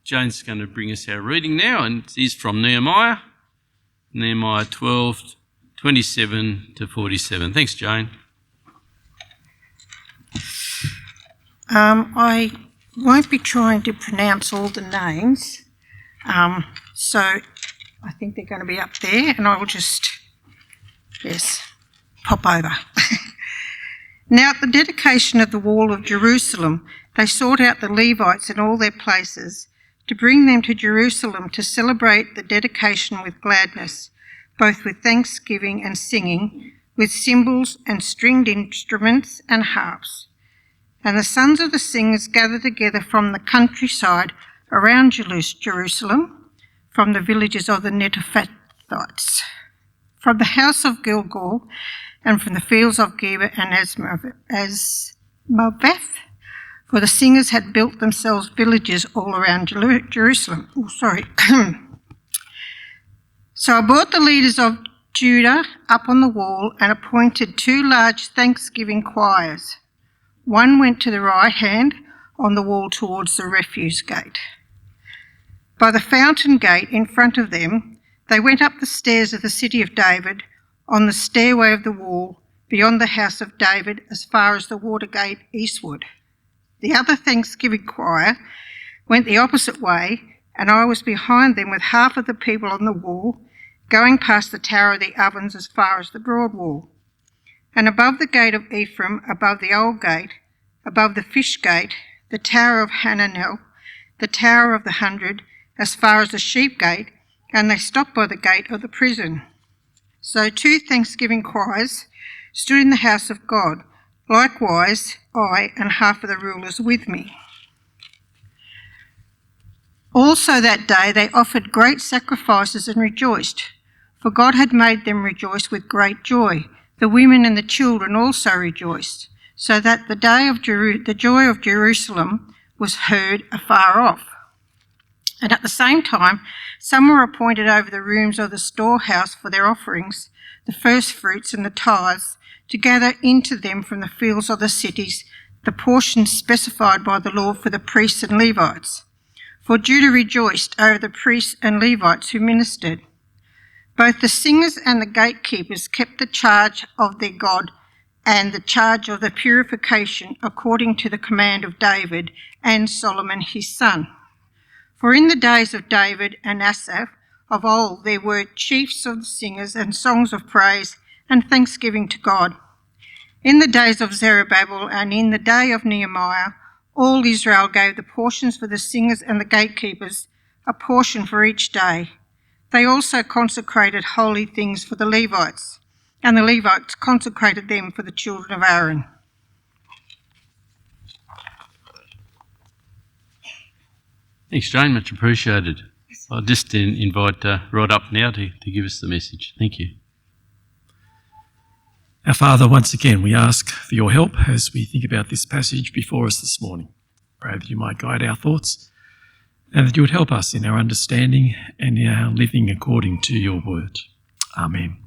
Jane's going to bring us our reading now, and it is from Nehemiah 12, 27 to 47. Thanks, Jane. I won't be trying to pronounce all the names, so I think they're going to be up there, and I will just, pop over. Now, at the dedication of the wall of Jerusalem, they sought out the Levites in all their places to bring them to Jerusalem to celebrate the dedication with gladness, both with thanksgiving and singing, with cymbals and stringed instruments and harps. And the sons of the singers gathered together from the countryside around Jerusalem, from the villages of the Netophathites, from the house of Gilgal, and from the fields of Geba and Asmaveth, for the singers had built themselves villages all around Jerusalem. So I brought the leaders of Judah up on the wall and appointed 2 large thanksgiving choirs. One went to the right hand on the wall towards the refuse gate. By the fountain gate in front of them, they went up the stairs of the city of David on the stairway of the wall beyond the house of David as far as the water gate eastward. The other thanksgiving choir went the opposite way, and I was behind them with half of the people on the wall, going past the tower of the ovens as far as the broad wall. And above the gate of Ephraim, above the old gate, above the fish gate, the tower of Hananel, the tower of the 100, as far as the sheep gate, and they stopped by the gate of the prison. So 2 thanksgiving choirs stood in the house of God, likewise I and half of the rulers with me. Also that day they offered great sacrifices and rejoiced, for God had made them rejoice with great joy. The women and the children also rejoiced, so that the joy of Jerusalem was heard afar off. And at the same time, some were appointed over the rooms of the storehouse for their offerings, the first fruits and the tithes, to gather into them from the fields of the cities the portions specified by the Lord for the priests and Levites. For Judah rejoiced over the priests and Levites who ministered. Both the singers and the gatekeepers kept the charge of their God and the charge of the purification according to the command of David and Solomon his son. For in the days of David and Asaph of old there were chiefs of the singers and songs of praise and thanksgiving to God. In the days of Zerubbabel and in the day of Nehemiah, all Israel gave the portions for the singers and the gatekeepers, a portion for each day. They also consecrated holy things for the Levites, and the Levites consecrated them for the children of Aaron. Thanks, Jane. Much appreciated. I'll just invite Rod up now to give us the message. Thank you. Our Father, once again, we ask for your help as we think about this passage before us this morning. Pray that you might guide our thoughts and that you would help us in our understanding and in our living according to your word. Amen.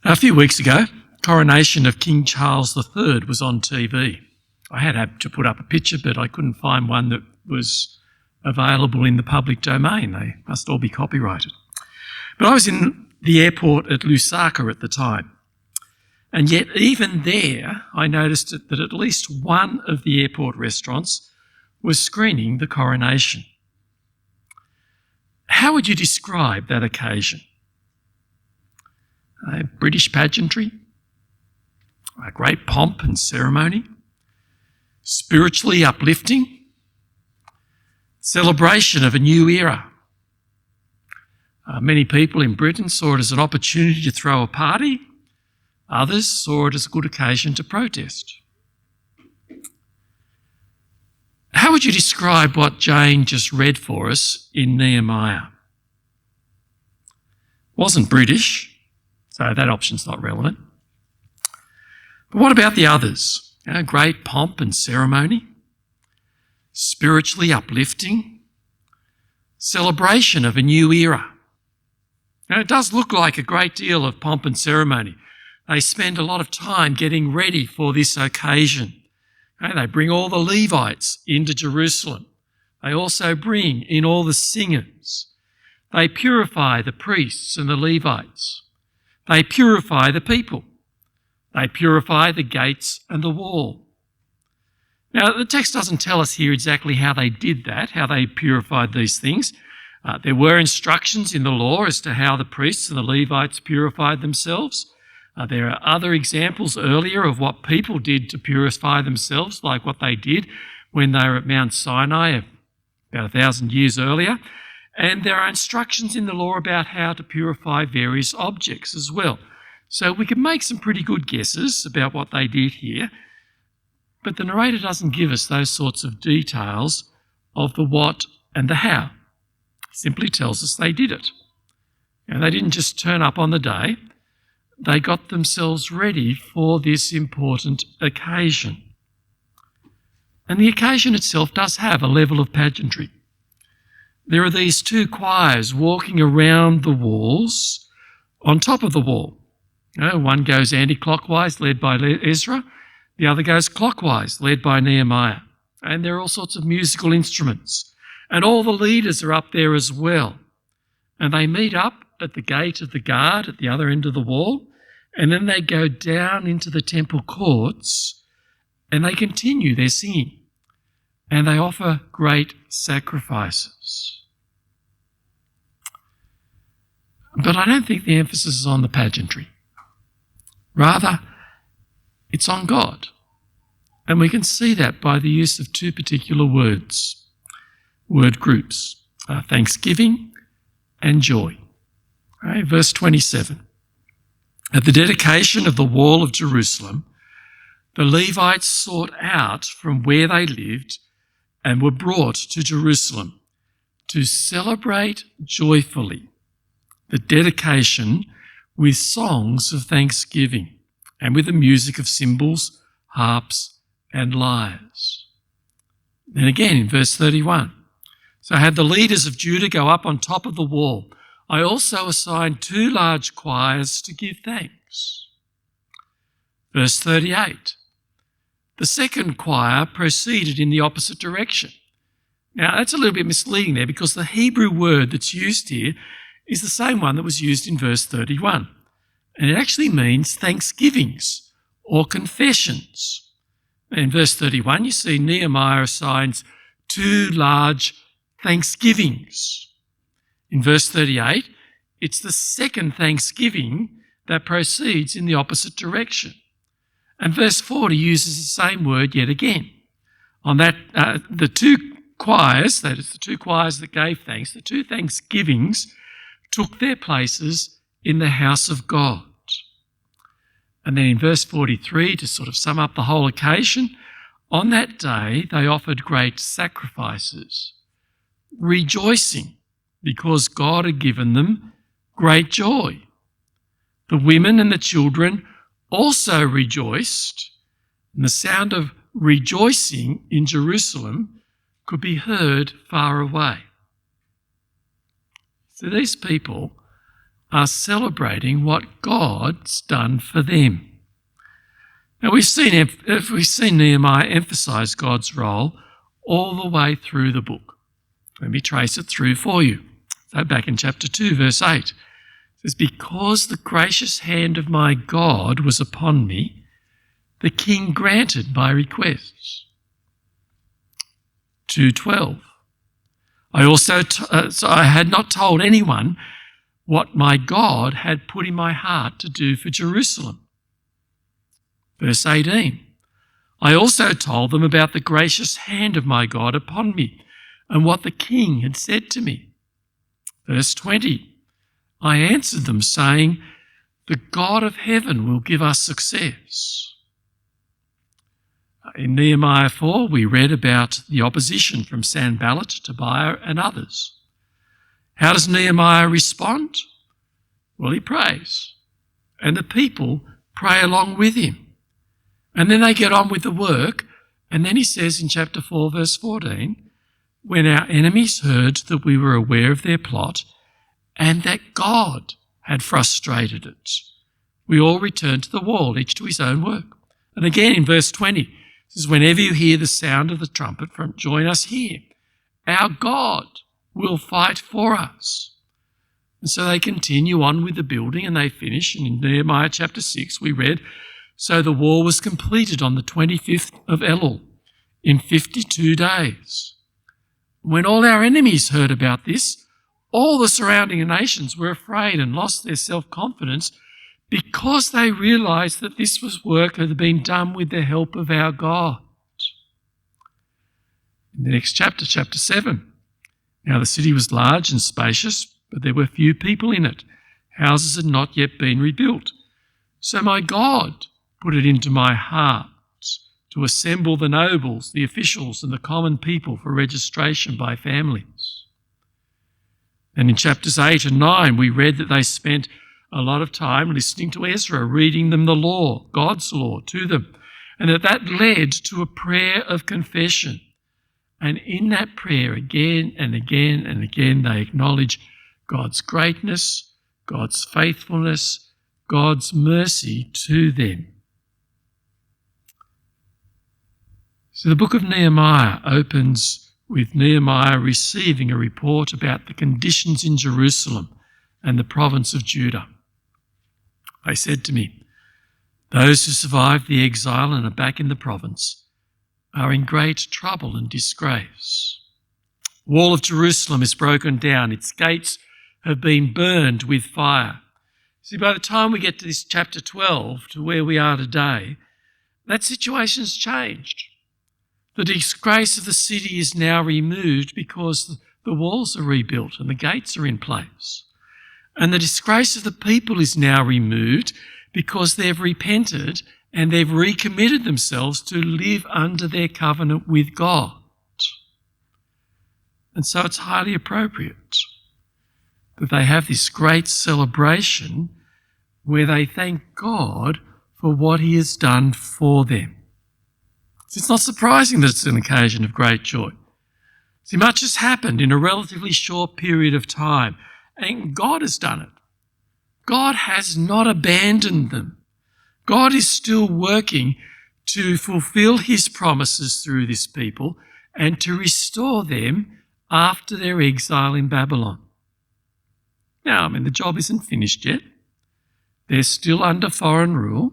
A few weeks ago, coronation of King Charles III was on TV. I had to put up a picture, but I couldn't find one that was available in the public domain. They must all be copyrighted. But I was in the airport at Lusaka at the time. And yet even there, I noticed that at least one of the airport restaurants was screening the coronation. How would you describe that occasion? A British pageantry? A great pomp and ceremony? Spiritually uplifting? Celebration of a new era? Many people in Britain saw it as an opportunity to throw a party. Others saw it as a good occasion to protest. How would you describe what Jane just read for us in Nehemiah? Wasn't British, so that option's not relevant. But what about the others? Great pomp and ceremony, spiritually uplifting, celebration of a new era. Now, it does look like a great deal of pomp and ceremony. They spend a lot of time getting ready for this occasion, They bring all the Levites into Jerusalem. They also bring in all the singers. They purify the priests and the Levites. They purify the people. They purify the gates and the wall. Now, the text doesn't tell us here exactly how they did that, how they purified these things. There were instructions in the law as to how the priests and the Levites purified themselves. There are other examples earlier of what people did to purify themselves, like what they did when they were at Mount Sinai about 1,000 years earlier. And there are instructions in the law about how to purify various objects as well. So we can make some pretty good guesses about what they did here, but the narrator doesn't give us those sorts of details of the what and the how. He simply tells us they did it. And they didn't just turn up on the day. They got themselves ready for this important occasion. And the occasion itself does have a level of pageantry. There are these two choirs walking around the walls, on top of the wall. One goes anti-clockwise, led by Ezra. The other goes clockwise, led by Nehemiah. And there are all sorts of musical instruments. And all the leaders are up there as well. And they meet up at the gate of the guard at the other end of the wall. And then they go down into the temple courts and they continue their singing. And they offer great sacrifices. But I don't think the emphasis is on the pageantry. Rather, it's on God. And we can see that by the use of two particular word groups, thanksgiving and joy. Right, verse 27. At the dedication of the wall of Jerusalem, the Levites sought out from where they lived and were brought to Jerusalem to celebrate joyfully the dedication with songs of thanksgiving and with the music of cymbals, harps and lyres. Then again in verse 31, so I had the leaders of Judah go up on top of the wall. I also assigned 2 large choirs to give thanks. Verse 38, the second choir proceeded in the opposite direction. Now that's a little bit misleading there because the Hebrew word that's used here is the same one that was used in verse 31. And it actually means thanksgivings or confessions. In verse 31, you see Nehemiah assigns 2 large thanksgivings. In verse 38, it's the second thanksgiving that proceeds in the opposite direction. And verse 40 uses the same word yet again. On that, the 2 choirs, that is the 2 choirs that gave thanks, the 2 thanksgivings took their places in the house of God. And then in verse 43, to sort of sum up the whole occasion, on that day they offered great sacrifices, rejoicing because God had given them great joy. The women and the children also rejoiced, and the sound of rejoicing in Jerusalem could be heard far away. So these people are celebrating what God's done for them. Now we've seen Nehemiah emphasise God's role all the way through the book. Let me trace it through for you. So back in chapter 2, verse 8, it says, because the gracious hand of my God was upon me, the king granted my requests. 2:12. I had not told anyone what my God had put in my heart to do for Jerusalem. Verse 18. I also told them about the gracious hand of my God upon me and what the king had said to me. Verse 20. I answered them saying, the God of heaven will give us success. In Nehemiah 4, we read about the opposition from Sanballat, Tobiah and others. How does Nehemiah respond? Well, he prays, and the people pray along with him. And then they get on with the work, and then he says in chapter 4, verse 14, when our enemies heard that we were aware of their plot and that God had frustrated it, we all returned to the wall, each to his own work. And again in verse 20, says, whenever you hear the sound of the trumpet, join us here. Our God will fight for us. And so they continue on with the building and they finish. And in Nehemiah chapter 6, we read, so the wall was completed on the 25th of Elul in 52 days. When all our enemies heard about this, all the surrounding nations were afraid and lost their self-confidence because they realised that this was work that had been done with the help of our God. In the next chapter, chapter 7, now the city was large and spacious, but there were few people in it. Houses had not yet been rebuilt. So my God put it into my heart to assemble the nobles, the officials, and the common people for registration by families. And in chapters 8 and 9, we read that they spent a lot of time listening to Ezra, reading them the law, God's law, to them, and that led to a prayer of confession. And in that prayer, again and again and again, they acknowledge God's greatness, God's faithfulness, God's mercy to them. So the book of Nehemiah opens with Nehemiah receiving a report about the conditions in Jerusalem and the province of Judah. They said to me, those who survived the exile and are back in the province are in great trouble and disgrace. The wall of Jerusalem is broken down. Its gates have been burned with fire. See, by the time we get to this chapter 12, to where we are today, that situation's changed. The disgrace of the city is now removed because the walls are rebuilt and the gates are in place. And the disgrace of the people is now removed because they've repented and they've recommitted themselves to live under their covenant with God. And so it's highly appropriate that they have this great celebration where they thank God for what he has done for them. It's not surprising that it's an occasion of great joy. See, much has happened in a relatively short period of time, and God has done it. God has not abandoned them. God is still working to fulfill his promises through this people and to restore them after their exile in Babylon. Now, the job isn't finished yet. They're still under foreign rule.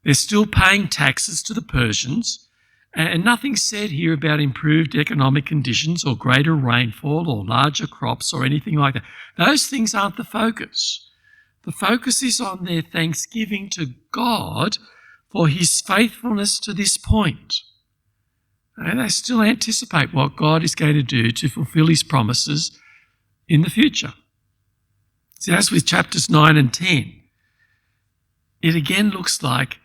They're still paying taxes to the Persians. And nothing's said here about improved economic conditions or greater rainfall or larger crops or anything like that. Those things aren't the focus. The focus is on their thanksgiving to God for his faithfulness to this point. And they still anticipate what God is going to do to fulfill his promises in the future. See, as with chapters 9 and 10, it again looks like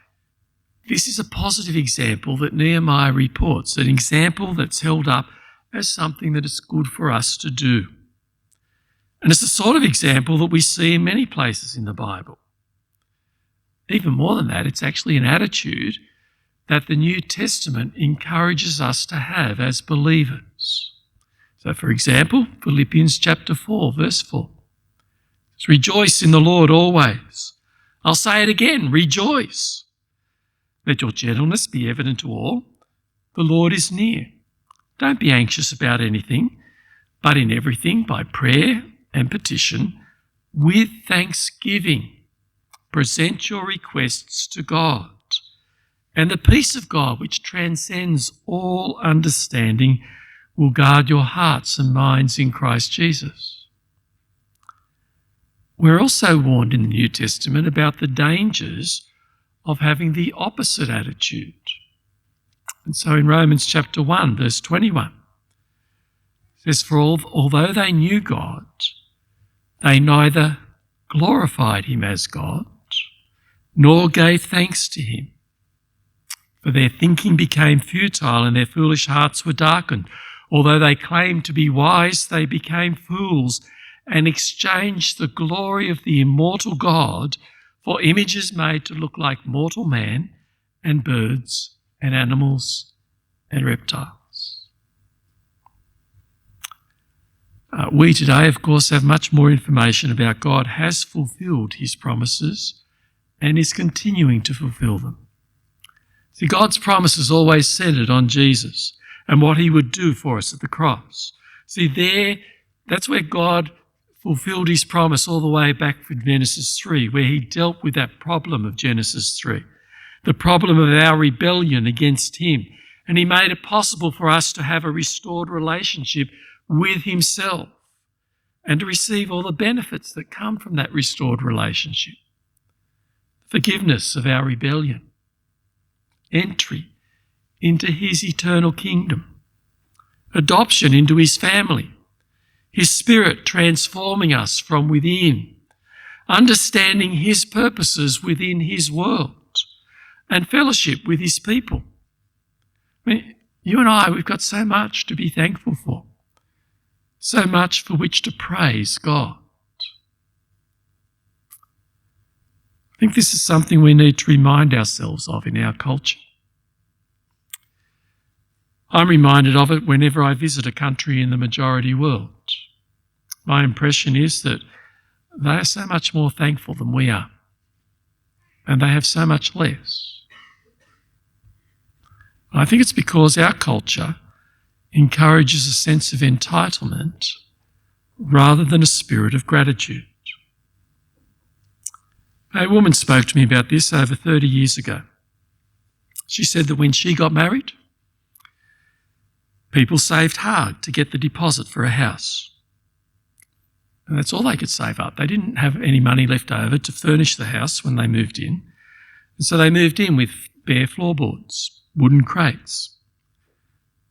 this is a positive example that Nehemiah reports, an example that's held up as something that is good for us to do. And it's the sort of example that we see in many places in the Bible. Even more than that, it's actually an attitude that the New Testament encourages us to have as believers. So, for example, Philippians chapter 4, verse 4. It's rejoice in the Lord always. I'll say it again, rejoice. Let your gentleness be evident to all. The Lord is near. Don't be anxious about anything, but in everything, by prayer and petition, with thanksgiving, present your requests to God. And the peace of God, which transcends all understanding, will guard your hearts and minds in Christ Jesus. We're also warned in the New Testament about the dangers of having the opposite attitude. And so in Romans chapter 1, verse 21, it says, for although they knew God, they neither glorified him as God, nor gave thanks to him. For their thinking became futile and their foolish hearts were darkened. Although they claimed to be wise, they became fools and exchanged the glory of the immortal God for images made to look like mortal man and birds and animals and reptiles. We today, of course, have much more information about God has fulfilled his promises and is continuing to fulfill them. See, God's promise is always centred on Jesus and what he would do for us at the cross. See, that's where God fulfilled his promise all the way back from Genesis 3, where he dealt with that problem of Genesis 3, the problem of our rebellion against him. And he made it possible for us to have a restored relationship with himself and to receive all the benefits that come from that restored relationship. Forgiveness of our rebellion, entry into his eternal kingdom, adoption into his family, his Spirit transforming us from within, understanding his purposes within his world, and fellowship with his people. I mean, you and I, we've got so much to be thankful for, so much for which to praise God. I think this is something we need to remind ourselves of in our culture. I'm reminded of it whenever I visit a country in the majority world. My impression is that they are so much more thankful than we are, and they have so much less. I think it's because our culture encourages a sense of entitlement rather than a spirit of gratitude. A woman spoke to me about this over 30 years ago. She said that when she got married, people saved hard to get the deposit for a house. And that's all they could save up. They didn't have any money left over to furnish the house when they moved in. And so they moved in with bare floorboards, wooden crates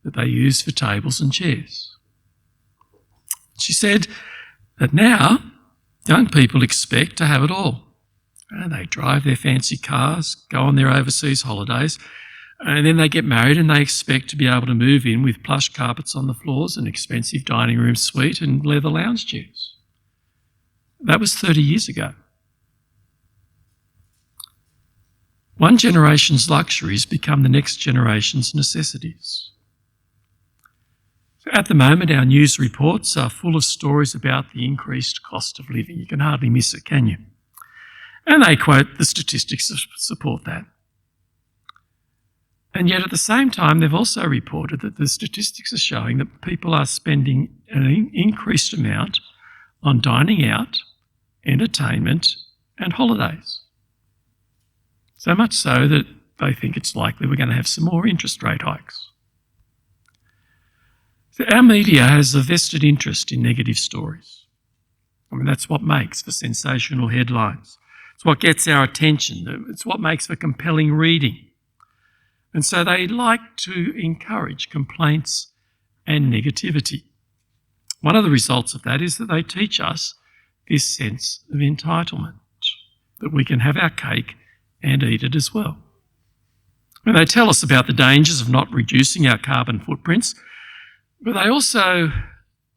that they used for tables and chairs. She said that now young people expect to have it all. And they drive their fancy cars, go on their overseas holidays, and then they get married and they expect to be able to move in with plush carpets on the floors, an expensive dining room suite and leather lounge chairs. That was 30 years ago. One generation's luxuries become the next generation's necessities. At the moment, our news reports are full of stories about the increased cost of living. You can hardly miss it, can you? And they quote the statistics that support that. And yet at the same time, they've also reported that the statistics are showing that people are spending an increased amount on dining out, entertainment and holidays. So much so that they think it's likely we're going to have some more interest rate hikes. So our media has a vested interest in negative stories. I mean, that's what makes for sensational headlines. It's what gets our attention. It's what makes for compelling reading. And so they like to encourage complaints and negativity. One of the results of that is that they teach us this sense of entitlement, that we can have our cake and eat it as well. And they tell us about the dangers of not reducing our carbon footprints, but they also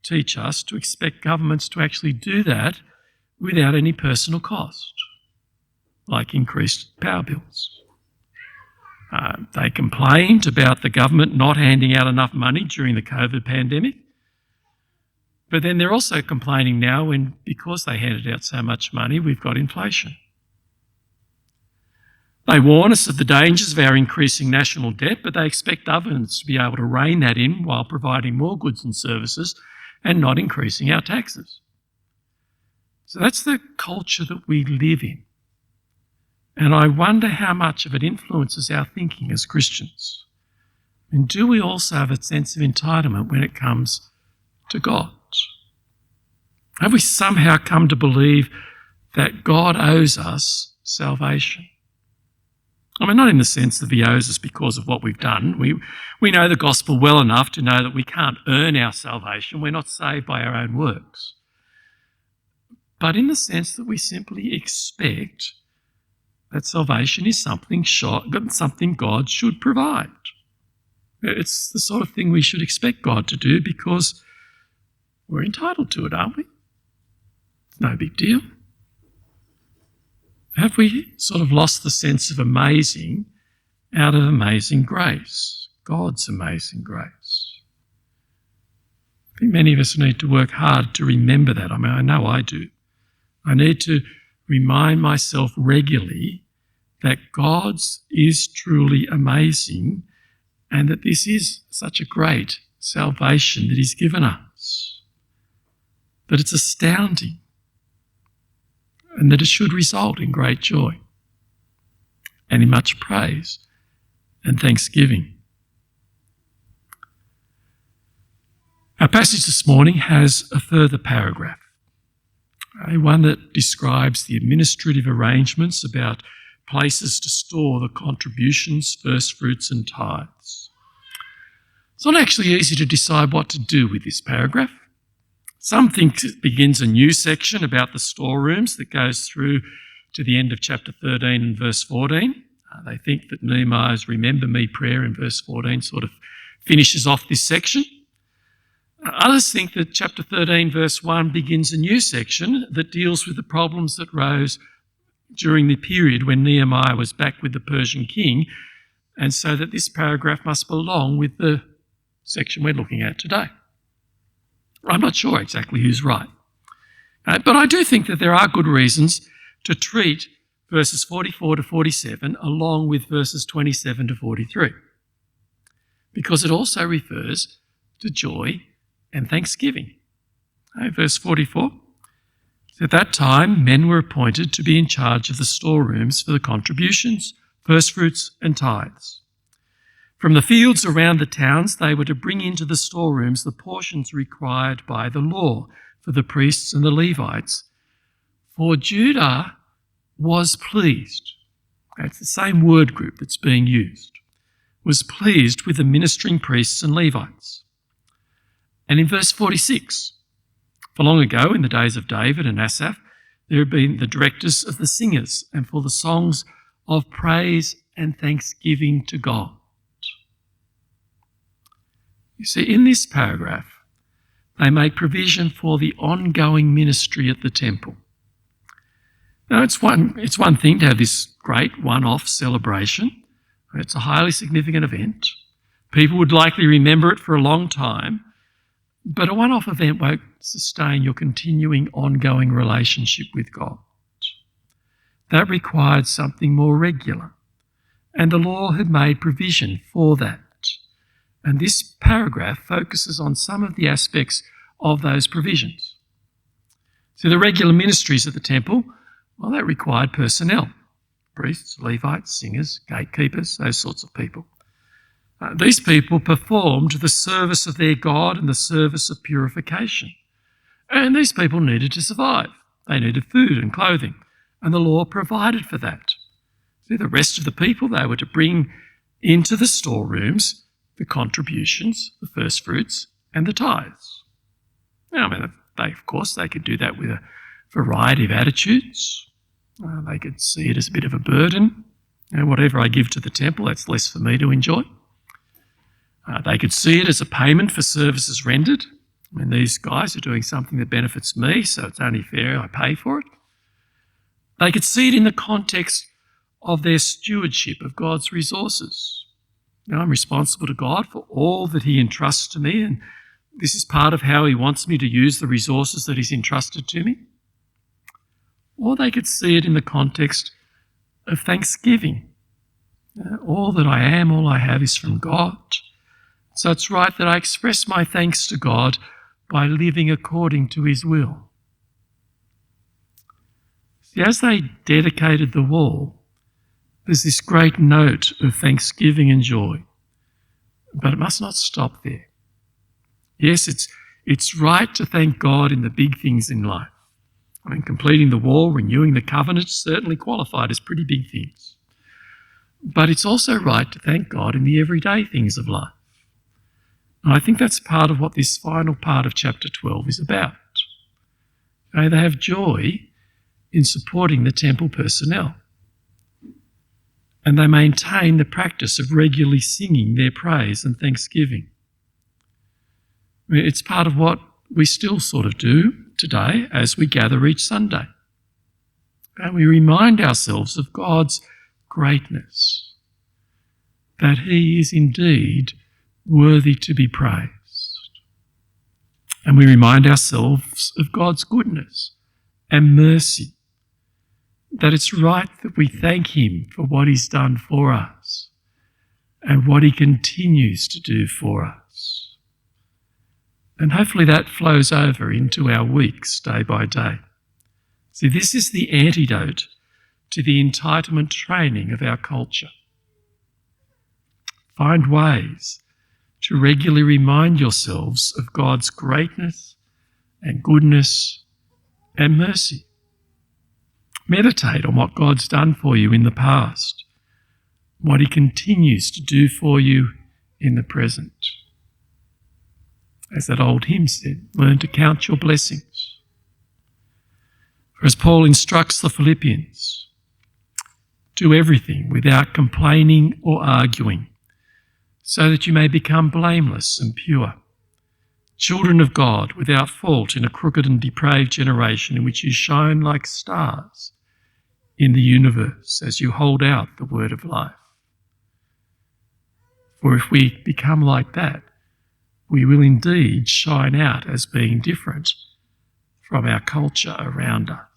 teach us to expect governments to actually do that without any personal cost, like increased power bills. They complained about the government not handing out enough money during the COVID pandemic, but then they're also complaining now when, because they handed out so much money, we've got inflation. They warn us of the dangers of our increasing national debt, but they expect governments to be able to rein that in while providing more goods and services and not increasing our taxes. So that's the culture that we live in. And I wonder how much of it influences our thinking as Christians. And do we also have a sense of entitlement when it comes to God? Have we somehow come to believe that God owes us salvation? I mean, not in the sense that he owes us because of what we've done. We know the gospel well enough to know that we can't earn our salvation. We're not saved by our own works. But in the sense that we simply expect that salvation is something God should provide. It's the sort of thing we should expect God to do because we're entitled to it, aren't we? It's no big deal. Have we sort of lost the sense of amazing out of amazing grace, God's amazing grace? I think many of us need to work hard to remember that. I mean, I know I do. I need to remind myself regularly that God's is truly amazing and that this is such a great salvation that he's given us. That it's astounding and that it should result in great joy and in much praise and thanksgiving. Our passage this morning has a further paragraph, one that describes the administrative arrangements about places to store the contributions, first fruits and tithes. It's not actually easy to decide what to do with this paragraph. Some think it begins a new section about the storerooms that goes through to the end of chapter 13 and verse 14. They think that Nehemiah's Remember Me prayer in verse 14 sort of finishes off this section. Others think that chapter 13 verse 1 begins a new section that deals with the problems that rose during the period when Nehemiah was back with the Persian king, and so that this paragraph must belong with the section we're looking at today. I'm not sure exactly who's right, but I do think that there are good reasons to treat verses 44 to 47 along with verses 27 to 43, because it also refers to joy and thanksgiving. Verse 44, at that time men were appointed to be in charge of the storerooms for the contributions, first fruits and tithes. From the fields around the towns they were to bring into the storerooms the portions required by the law for the priests and the Levites. For Judah was pleased, it's the same word group that's being used, was pleased with the ministering priests and Levites. And in verse 46, for long ago, in the days of David and Asaph, there had been the directors of the singers and for the songs of praise and thanksgiving to God. You see, in this paragraph, they make provision for the ongoing ministry at the temple. Now, it's one thing to have this great one-off celebration. It's a highly significant event. People would likely remember it for a long time. But a one-off event won't sustain your continuing ongoing relationship with God. That required something more regular, and the law had made provision for that. And this paragraph focuses on some of the aspects of those provisions. So the regular ministries at the temple, well, that required personnel, priests, Levites, singers, gatekeepers, those sorts of people. These people performed the service of their God and the service of purification. And these people needed to survive. They needed food and clothing, and the law provided for that. See, the rest of the people, they were to bring into the storerooms the contributions, the first fruits, and the tithes. Now, they could do that with a variety of attitudes. They could see it as a bit of a burden. Whatever I give to the temple, that's less for me to enjoy. They could see it as a payment for services rendered. These guys are doing something that benefits me, so it's only fair I pay for it. They could see it in the context of their stewardship of God's resources. I'm responsible to God for all that he entrusts to me, and this is part of how he wants me to use the resources that he's entrusted to me. Or they could see it in the context of thanksgiving. All that I am, all I have is from God. So it's right that I express my thanks to God by living according to his will. See, as they dedicated the wall, there's this great note of thanksgiving and joy. But it must not stop there. Yes, it's right to thank God in the big things in life. Completing the wall, renewing the covenant, certainly qualified as pretty big things. But it's also right to thank God in the everyday things of life. And I think that's part of what this final part of chapter 12 is about. They have joy in supporting the temple personnel. And they maintain the practice of regularly singing their praise and thanksgiving. It's part of what we still sort of do today as we gather each Sunday. And we remind ourselves of God's greatness, that he is indeed worthy to be praised. And we remind ourselves of God's goodness and mercy, that it's right that we thank him for what he's done for us and what he continues to do for us. And hopefully that flows over into our weeks day by day. See, this is the antidote to the entitlement training of our culture. Find ways to regularly remind yourselves of God's greatness and goodness and mercy. Meditate on what God's done for you in the past, what he continues to do for you in the present. As that old hymn said, learn to count your blessings. For as Paul instructs the Philippians, do everything without complaining or arguing, so that you may become blameless and pure, children of God without fault in a crooked and depraved generation in which you shine like stars in the universe as you hold out the word of life. For if we become like that, we will indeed shine out as being different from our culture around us.